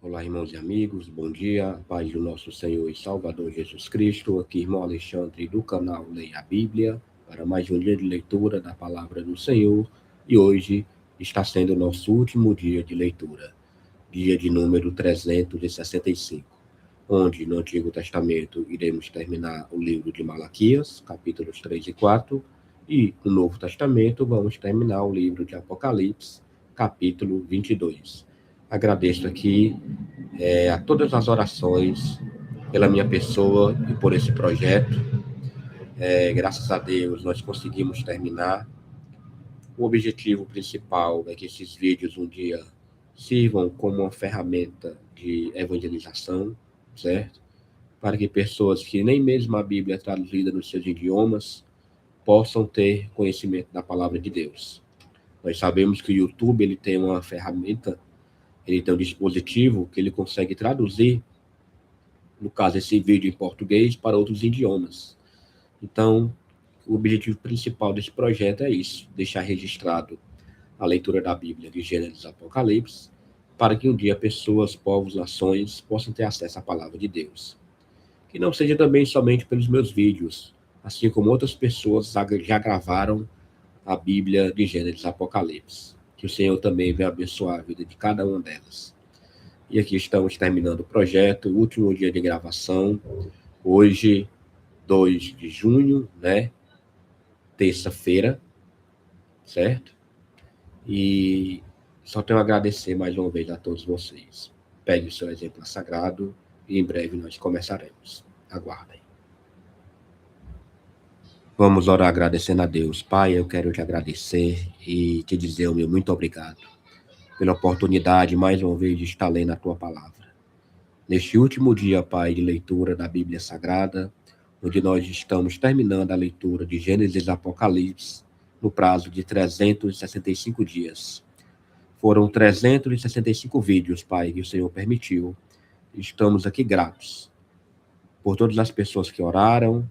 Olá, irmãos e amigos, bom dia, paz do nosso Senhor e Salvador Jesus Cristo. Aqui, irmão Alexandre, do canal Leia a Bíblia, para mais um dia de leitura da Palavra do Senhor. E hoje está sendo o nosso último dia de leitura, dia de número 365, onde no Antigo Testamento iremos terminar o livro de Malaquias, capítulos 3 e 4, e no Novo Testamento vamos terminar o livro de Apocalipse, capítulo 22. Agradeço aqui a todas as orações pela minha pessoa e por esse projeto. Graças a Deus nós conseguimos terminar. O objetivo principal é que esses vídeos um dia sirvam como uma ferramenta de evangelização, certo? Para que pessoas que nem mesmo a Bíblia é traduzida nos seus idiomas possam ter conhecimento da palavra de Deus. Nós sabemos que o YouTube ele tem uma ferramenta, ele tem um dispositivo que ele consegue traduzir, no caso, esse vídeo em português, para outros idiomas. Então, o objetivo principal desse projeto é isso, deixar registrado a leitura da Bíblia de Gênesis e Apocalipse, para que um dia pessoas, povos, nações possam ter acesso à palavra de Deus. Que não seja também somente pelos meus vídeos, assim como outras pessoas já gravaram a Bíblia de Gênesis e Apocalipse. Que o Senhor também venha abençoar a vida de cada uma delas. E aqui estamos terminando o projeto, o último dia de gravação, hoje, 2 de junho, né? Terça-feira, certo? E só tenho a agradecer mais uma vez a todos vocês. Pegue o seu exemplo sagrado e em breve nós começaremos. Aguardem. Vamos orar agradecendo a Deus. Pai, eu quero te agradecer e te dizer o meu muito obrigado pela oportunidade mais uma vez de estar lendo a tua palavra. Neste último dia, Pai, de leitura da Bíblia Sagrada, onde nós estamos terminando a leitura de Gênesis e Apocalipse no prazo de 365 dias. Foram 365 vídeos, Pai, que o Senhor permitiu. Estamos aqui gratos por todas as pessoas que oraram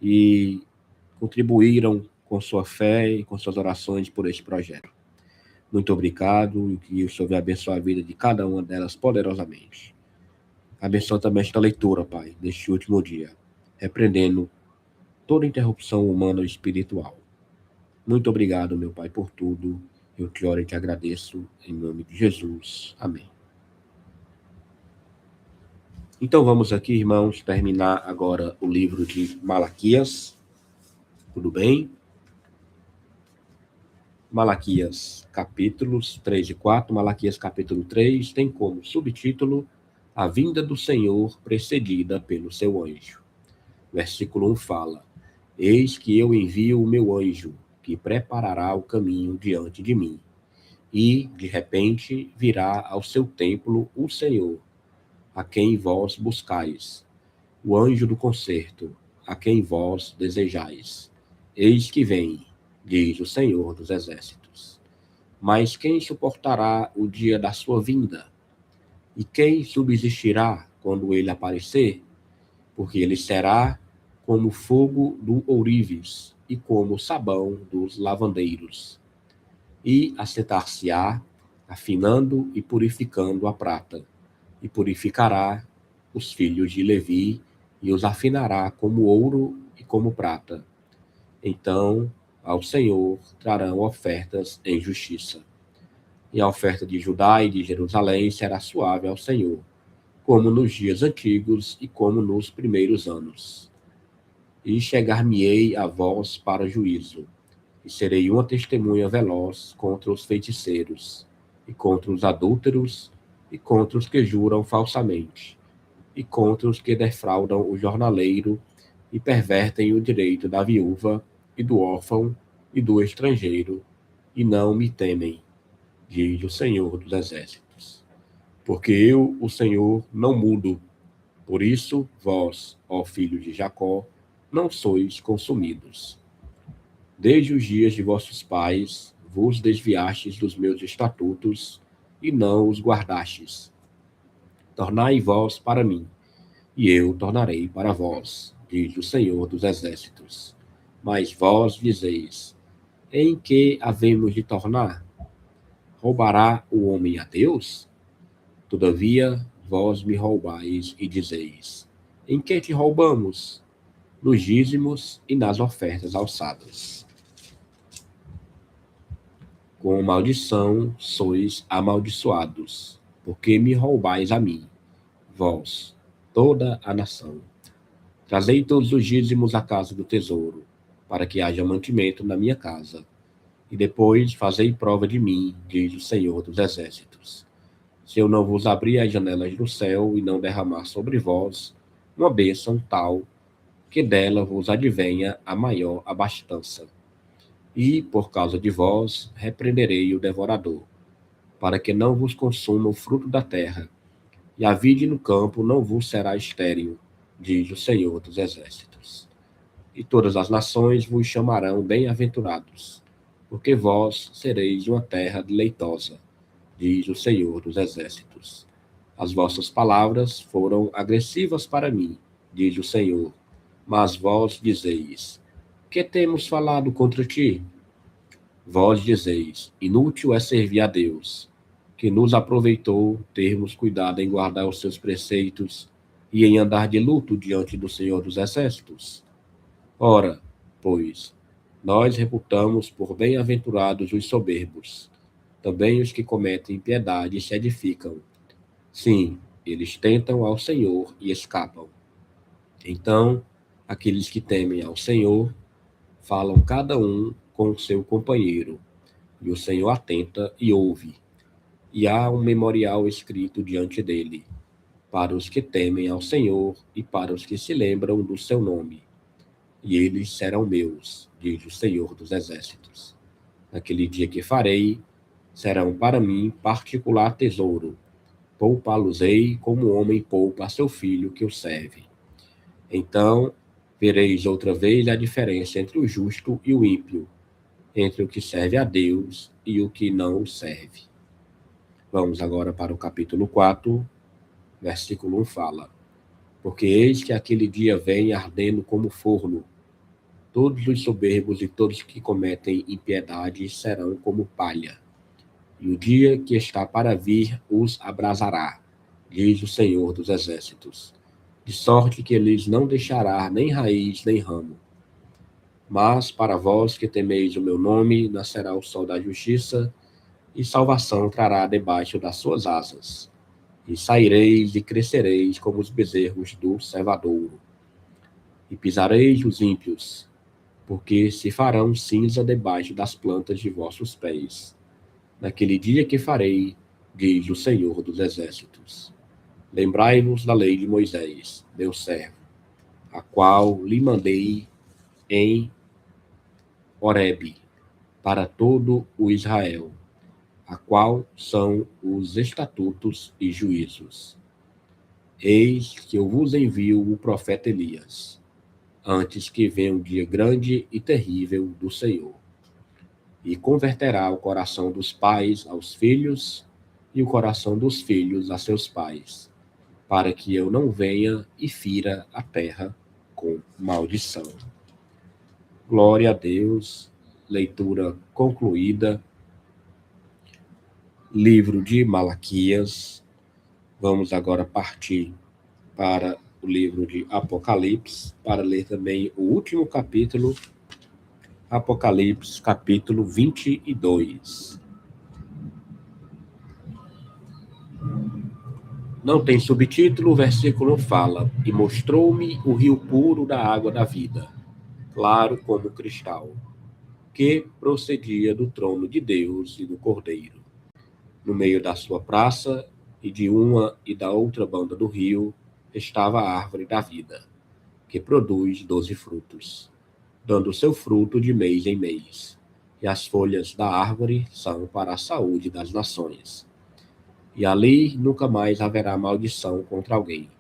e contribuíram com sua fé e com suas orações por este projeto. Muito obrigado e que o Senhor venha abençoar a vida de cada uma delas poderosamente. Abençoa também esta leitura, Pai, neste último dia, repreendendo toda interrupção humana ou espiritual. Muito obrigado, meu Pai, por tudo. Eu te oro e te agradeço, em nome de Jesus. Amém. Então vamos aqui, irmãos, terminar agora o livro de Malaquias. Tudo bem? Malaquias, capítulos 3 e 4. Malaquias, capítulo 3, tem como subtítulo A Vinda do Senhor precedida pelo seu anjo. Versículo 1 fala: Eis que eu envio o meu anjo, que preparará o caminho diante de mim. E, de repente, virá ao seu templo o Senhor, a quem vós buscais, o anjo do concerto, a quem vós desejais. Eis que vem, diz o Senhor dos Exércitos. Mas quem suportará o dia da sua vinda? E quem subsistirá quando ele aparecer? Porque ele será como fogo do ourives e como sabão dos lavandeiros. E assentar-se-á, afinando e purificando a prata, e purificará os filhos de Levi, e os afinará como ouro e como prata. Então, ao Senhor trarão ofertas em justiça. E a oferta de Judá e de Jerusalém será suave ao Senhor, como nos dias antigos e como nos primeiros anos. E chegar-me-ei a vós para juízo, e serei uma testemunha veloz contra os feiticeiros, e contra os adúlteros, e contra os que juram falsamente, e contra os que defraudam o jornaleiro, e pervertem o direito da viúva, e do órfão, e do estrangeiro, e não me temem, diz o Senhor dos Exércitos. Porque eu, o Senhor, não mudo. Por isso, vós, ó filhos de Jacó, não sois consumidos. Desde os dias de vossos pais, vos desviastes dos meus estatutos, e não os guardastes. Tornai vós para mim, e eu tornarei para vós, diz o Senhor dos Exércitos. Mas vós dizeis: em que havemos de tornar? Roubará o homem a Deus? Todavia, vós me roubais e dizeis: em que te roubamos? Nos dízimos e nas ofertas alçadas. Com maldição sois amaldiçoados, porque me roubais a mim, vós, toda a nação. Trazei todos os dízimos à casa do tesouro, para que haja mantimento na minha casa. E depois fazei prova de mim, diz o Senhor dos Exércitos. Se eu não vos abrir as janelas do céu e não derramar sobre vós uma bênção tal, que dela vos advenha a maior abastança. E, por causa de vós, repreenderei o devorador, para que não vos consuma o fruto da terra, e a vide no campo não vos será estéril, diz o Senhor dos Exércitos. E todas as nações vos chamarão bem-aventurados, porque vós sereis uma terra deleitosa, diz o Senhor dos Exércitos. As vossas palavras foram agressivas para mim, diz o Senhor, mas vós dizeis: que temos falado contra ti? Vós dizeis: inútil é servir a Deus, que nos aproveitou termos cuidado em guardar os seus preceitos e em andar de luto diante do Senhor dos Exércitos. Ora, pois, nós reputamos por bem-aventurados os soberbos, também os que cometem impiedade se edificam. Sim, eles tentam ao Senhor e escapam. Então, aqueles que temem ao Senhor falam cada um com o seu companheiro, e o Senhor atenta e ouve. E há um memorial escrito diante dele, para os que temem ao Senhor e para os que se lembram do seu nome. E eles serão meus, diz o Senhor dos Exércitos. Naquele dia que farei, serão para mim particular tesouro. Poupá-los-ei como o homem poupa a seu filho que o serve. Então, vereis outra vez a diferença entre o justo e o ímpio, entre o que serve a Deus e o que não o serve. Vamos agora para o capítulo 4, versículo 1 fala: porque eis que aquele dia vem ardendo como forno. Todos os soberbos e todos que cometem impiedade serão como palha. E o dia que está para vir os abrasará, diz o Senhor dos Exércitos. De sorte que eles não deixará nem raiz nem ramo. Mas para vós que temeis o meu nome, nascerá o sol da justiça, e salvação trará debaixo das suas asas. E saireis e crescereis como os bezerros do cevadouro. E pisareis os ímpios, porque se farão cinza debaixo das plantas de vossos pés. Naquele dia que farei, diz o Senhor dos Exércitos. Lembrai-vos da lei de Moisés, meu servo, a qual lhe mandei em Horebe, para todo o Israel, a qual são os estatutos e juízos. Eis que eu vos envio o profeta Elias, antes que venha um dia grande e terrível do Senhor, e converterá o coração dos pais aos filhos e o coração dos filhos a seus pais, para que eu não venha e fira a terra com maldição. Glória a Deus. Leitura concluída. Livro de Malaquias. Vamos agora partir para o livro de Apocalipse, para ler também o último capítulo, Apocalipse, capítulo 22. Não tem subtítulo, o versículo fala: e mostrou-me o rio puro da água da vida, claro como cristal, que procedia do trono de Deus e do Cordeiro. No meio da sua praça, e de uma e da outra banda do rio, estava a árvore da vida, que produz 12 frutos, dando seu fruto de mês em mês. E as folhas da árvore são para a saúde das nações. E ali nunca mais haverá maldição contra alguém.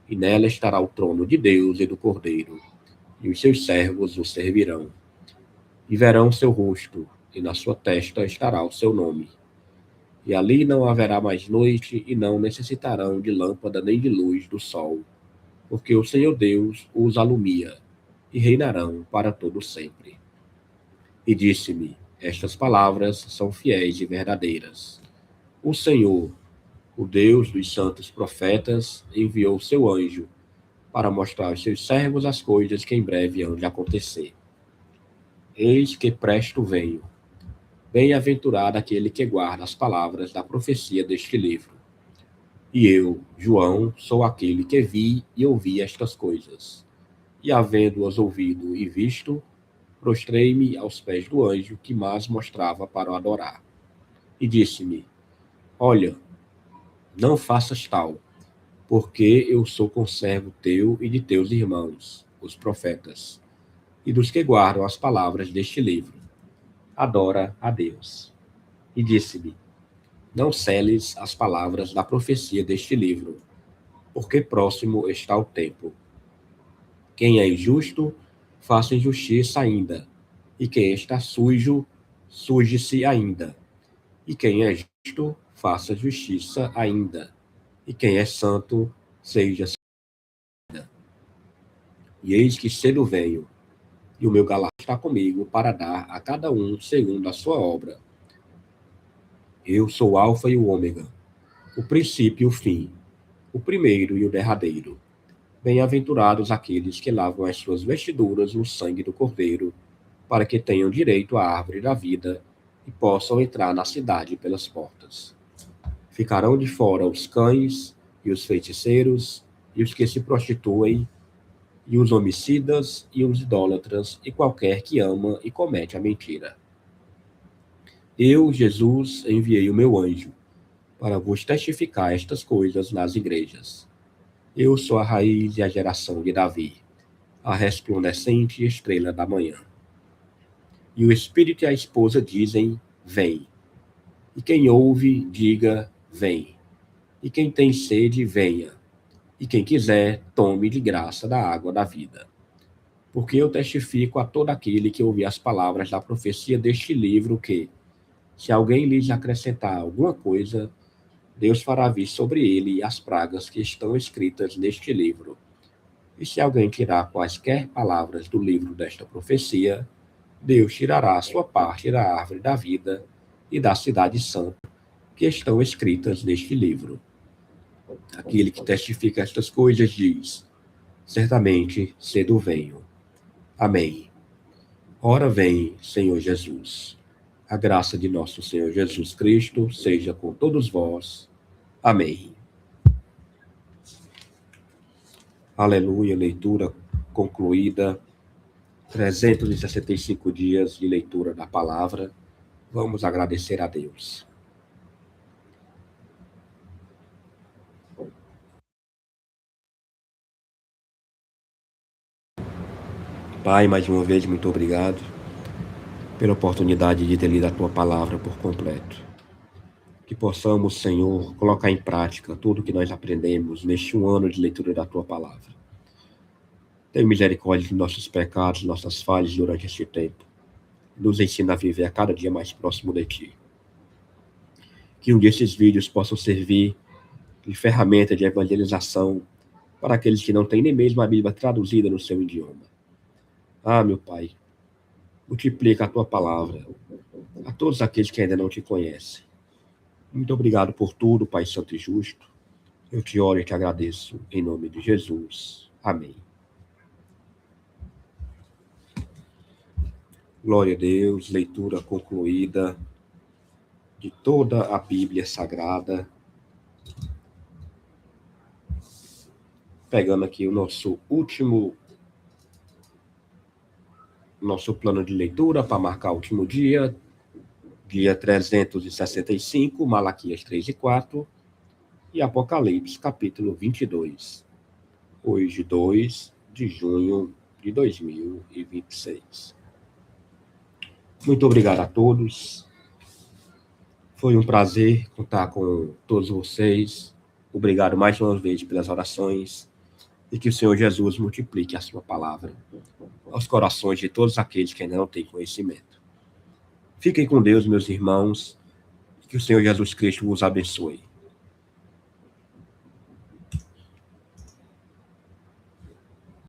E nela estará o trono de Deus e do Cordeiro, e os seus servos o servirão. E verão seu rosto, e na sua testa estará o seu nome. E ali não haverá mais noite, e não necessitarão de lâmpada nem de luz do sol, porque o Senhor Deus os alumia, e reinarão para todo sempre. E disse-me: estas palavras são fiéis e verdadeiras. O Senhor, O Deus dos santos profetas enviou seu anjo para mostrar aos seus servos as coisas que em breve hão de acontecer. Eis que presto venho. Bem-aventurado aquele que guarda as palavras da profecia deste livro. E eu, João, sou aquele que vi e ouvi estas coisas. E havendo-as ouvido e visto, prostrei-me aos pés do anjo que mais mostrava para o adorar. E disse-me: Olha, não faças tal, porque eu sou conservo teu e de teus irmãos, os profetas, e dos que guardam as palavras deste livro. Adora a Deus. E disse-me: Não seles as palavras da profecia deste livro, porque próximo está o tempo. Quem é injusto, faça injustiça ainda, e quem está sujo, suje-se ainda. E quem é justo, faça justiça ainda. E quem é santo, seja santo. E eis que cedo venho, e o meu galardão está comigo para dar a cada um segundo a sua obra. Eu sou o Alfa e o Ômega, o princípio e o fim, o primeiro e o derradeiro. Bem-aventurados aqueles que lavam as suas vestiduras no sangue do Cordeiro, para que tenham direito à árvore da vida e possam entrar na cidade pelas portas. Ficarão de fora os cães e os feiticeiros e os que se prostituem e os homicidas e os idólatras e qualquer que ama e comete a mentira. Eu, Jesus, enviei o meu anjo para vos testificar estas coisas nas igrejas. Eu sou a raiz e a geração de Davi, a resplandecente estrela da manhã. E o Espírito e a esposa dizem: Vem. E quem ouve, diga: Vem. E quem tem sede, venha. E quem quiser, tome de graça da água da vida. Porque eu testifico a todo aquele que ouvir as palavras da profecia deste livro que, se alguém lhes acrescentar alguma coisa, Deus fará vir sobre ele as pragas que estão escritas neste livro. E se alguém tirar quaisquer palavras do livro desta profecia, Deus tirará a sua parte da árvore da vida e da cidade santa que estão escritas neste livro. Aquele que testifica estas coisas diz: Certamente cedo venho. Amém. Ora vem, Senhor Jesus. A graça de nosso Senhor Jesus Cristo seja com todos vós. Amém. Aleluia, leitura concluída. 365 dias de leitura da palavra. Vamos agradecer a Deus. Pai, mais uma vez, muito obrigado pela oportunidade de ter lido a Tua palavra por completo. Que possamos, Senhor, colocar em prática tudo que nós aprendemos neste ano de leitura da Tua palavra. Tenha misericórdia de nossos pecados, nossas falhas durante este tempo. Nos ensina a viver a cada dia mais próximo de Ti. Que um desses vídeos possam servir de ferramenta de evangelização para aqueles que não têm nem mesmo a Bíblia traduzida no seu idioma. Ah, meu Pai, multiplica a Tua palavra a todos aqueles que ainda não Te conhecem. Muito obrigado por tudo, Pai Santo e Justo. Eu te oro e te agradeço, em nome de Jesus. Amém. Glória a Deus, leitura concluída de toda a Bíblia Sagrada. Pegando aqui o nosso plano de leitura para marcar o último dia 365, Malaquias 3 e 4 e Apocalipse capítulo 22. Hoje, 2 de junho de 2026. Muito obrigado a todos. Foi um prazer contar com todos vocês. Obrigado mais uma vez pelas orações. E que o Senhor Jesus multiplique a sua palavra aos corações de todos aqueles que ainda não têm conhecimento. Fiquem com Deus, meus irmãos. Que o Senhor Jesus Cristo vos abençoe.